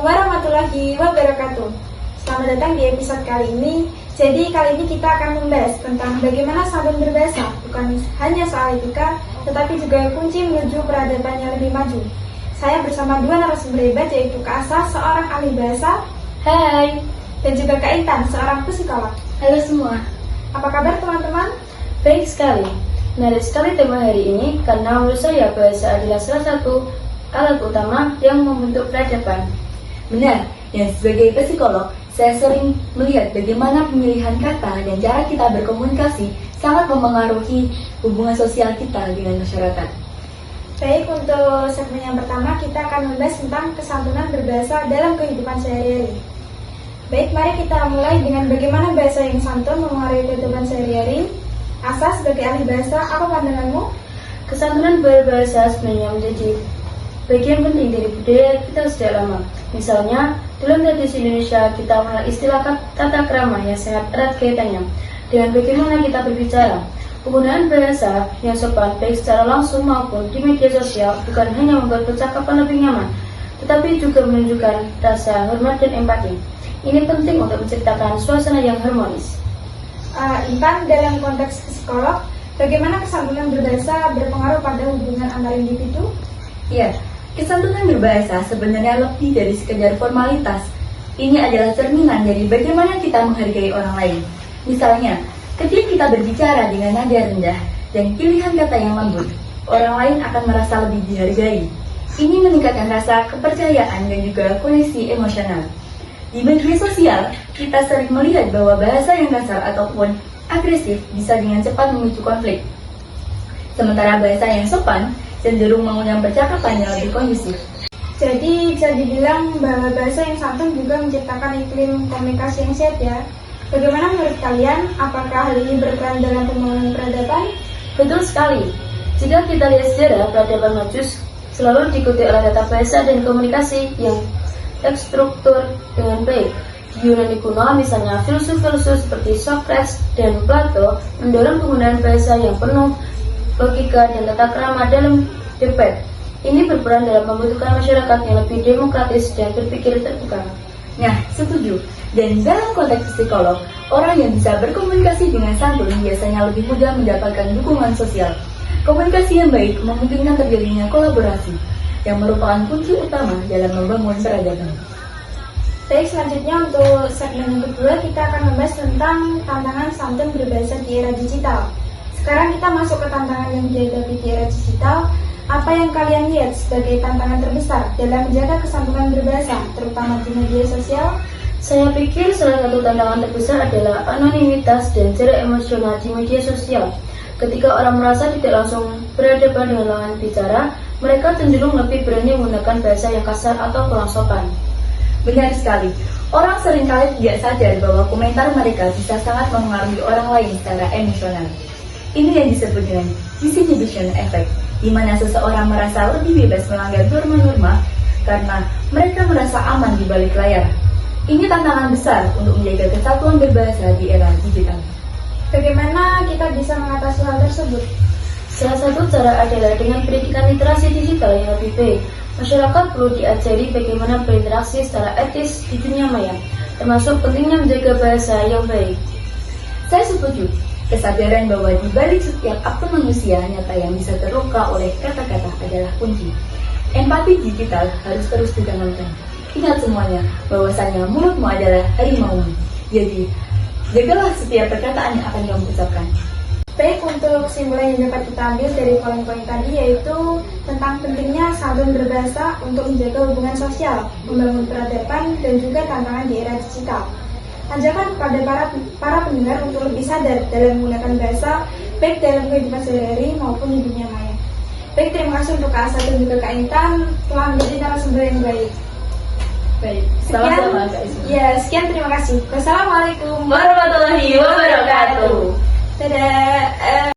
warahmatullahi wabarakatuh. Selamat datang di episode kali ini. Jadi kali ini kita akan membahas tentang bagaimana santun berbahasa bukan hanya soal etika, tetapi juga kunci menuju peradaban yang lebih maju. Saya bersama dua narasumber hebat, yaitu Kak Asa, seorang ahli bahasa. Hai. Dan juga Kak Intan, seorang psikolog. Halo semua. Apa kabar teman-teman? Baik sekali. Menarik sekali tema hari ini karena menurut saya bahasa adalah salah satu alat utama yang membentuk peradaban. Benar, dan sebagai psikolog, saya sering melihat bagaimana pemilihan kata dan cara kita berkomunikasi sangat mempengaruhi hubungan sosial kita dengan masyarakat. Baik, untuk segmen yang pertama kita akan membahas tentang kesantunan berbahasa dalam kehidupan sehari-hari. Baik, mari kita mulai dengan bagaimana bahasa yang santun mempengaruhi kehidupan sehari-hari. Asa, sebagai ahli bahasa, apa pandanganmu? Kesantunan berbahasa sebenarnya menjadi bagian penting dari budaya kita sejak lama. Misalnya, dalam tradisi Indonesia kita mengenal istilah tata krama yang sangat erat kaitannya dengan bagaimana kita berbicara. Penggunaan bahasa yang sopan baik secara langsung maupun di media sosial bukan hanya membuat percakapan lebih nyaman, tetapi juga menunjukkan rasa hormat dan empati. Ini penting untuk menciptakan suasana yang harmonis. Intan, dalam konteks psikolog, bagaimana kesantunan berbahasa berpengaruh pada hubungan antar individu? Ya, kesantunan berbahasa sebenarnya lebih dari sekedar formalitas. Ini adalah cerminan dari bagaimana kita menghargai orang lain. Misalnya, ketika kita berbicara dengan nada rendah dan pilihan kata yang lembut, orang lain akan merasa lebih dihargai. Ini meningkatkan rasa kepercayaan dan juga koneksi emosional. Di media sosial, kita sering melihat bahwa bahasa yang kasar ataupun agresif bisa dengan cepat memicu konflik. Sementara bahasa yang sopan cenderung mengundang percakapan yang lebih kondusif. Jadi bisa dibilang bahwa bahasa yang santun juga menciptakan iklim komunikasi yang sehat ya. Bagaimana menurut kalian? Apakah hal ini berperan dalam pembangunan peradaban? Betul sekali. Jika kita lihat sejarah, peradaban maju selalu diikuti oleh tata bahasa dan komunikasi yang terstruktur dengan baik. Di Yunani kuno, misalnya filsuf-filsuf seperti Socrates dan Plato mendorong penggunaan bahasa yang penuh logika dan tata krama dalam debat. Ini berperan dalam membentukkan masyarakat yang lebih demokratis dan berpikir terbuka. Nah, setuju. Dan dalam konteks psikolog, orang yang bisa berkomunikasi dengan santun biasanya lebih mudah mendapatkan dukungan sosial. Komunikasi yang baik memungkinkan terjadinya kolaborasi, yang merupakan kunci utama dalam membangun peradaban. Baik, selanjutnya untuk segmen yang kedua kita akan membahas tentang tantangan santun berbahasa di era digital. Sekarang kita masuk ke tantangan yang dihadapi di era digital. Apa yang kalian lihat sebagai tantangan terbesar dalam menjaga kesantunan berbahasa, terutama di media sosial? Saya pikir salah satu tantangan terbesar adalah anonimitas dan jarak emosional di media sosial. Ketika orang merasa tidak langsung berhadapan dengan lawan bicara, mereka cenderung lebih berani menggunakan bahasa yang kasar atau kurang sopan. Benar sekali. Orang seringkali tidak sadar bahwa komentar mereka bisa sangat mempengaruhi orang lain secara emosional. Ini yang disebut dengan disinhibition effect, di mana seseorang merasa lebih bebas melanggar norma-norma karena mereka merasa aman di balik layar. Ini tantangan besar untuk menjaga kesatuan berbahasa di era digital. Bagaimana kita bisa mengatasi hal tersebut? Salah satu cara adalah dengan pendidikan literasi digital yang lebih baik. Masyarakat perlu diajari bagaimana berinteraksi secara etis di dunia maya, termasuk pentingnya menjaga bahasa yang baik. Saya setuju. Kesadaran bahwa di balik setiap aktor manusia nyata yang bisa terluka oleh kata-kata adalah kunci. Empati digital harus terus ditanamkan. Ingat semuanya, bahwasanya mulutmu adalah harimaumu. Jadi, jagalah setiap perkataan yang akan kamu ucapkan. Baik, untuk kesimpulan yang dapat kita ambil dari poin-poin tadi yaitu tentang pentingnya santun berbahasa untuk menjaga hubungan sosial, membangun peradaban, dan juga tantangan di era digital. Ajakan kepada para pendengar untuk lebih sadar dalam menggunakan bahasa, baik dalam kehidupan sehari-hari maupun di dunia maya. Baik, terima kasih untuk Kak Asa dan juga Kak Intan telah menjadi narasumber yang baik. Baik, Sekian, sekian, terima kasih. Wassalamualaikum warahmatullahi wabarakatuh. Dadah.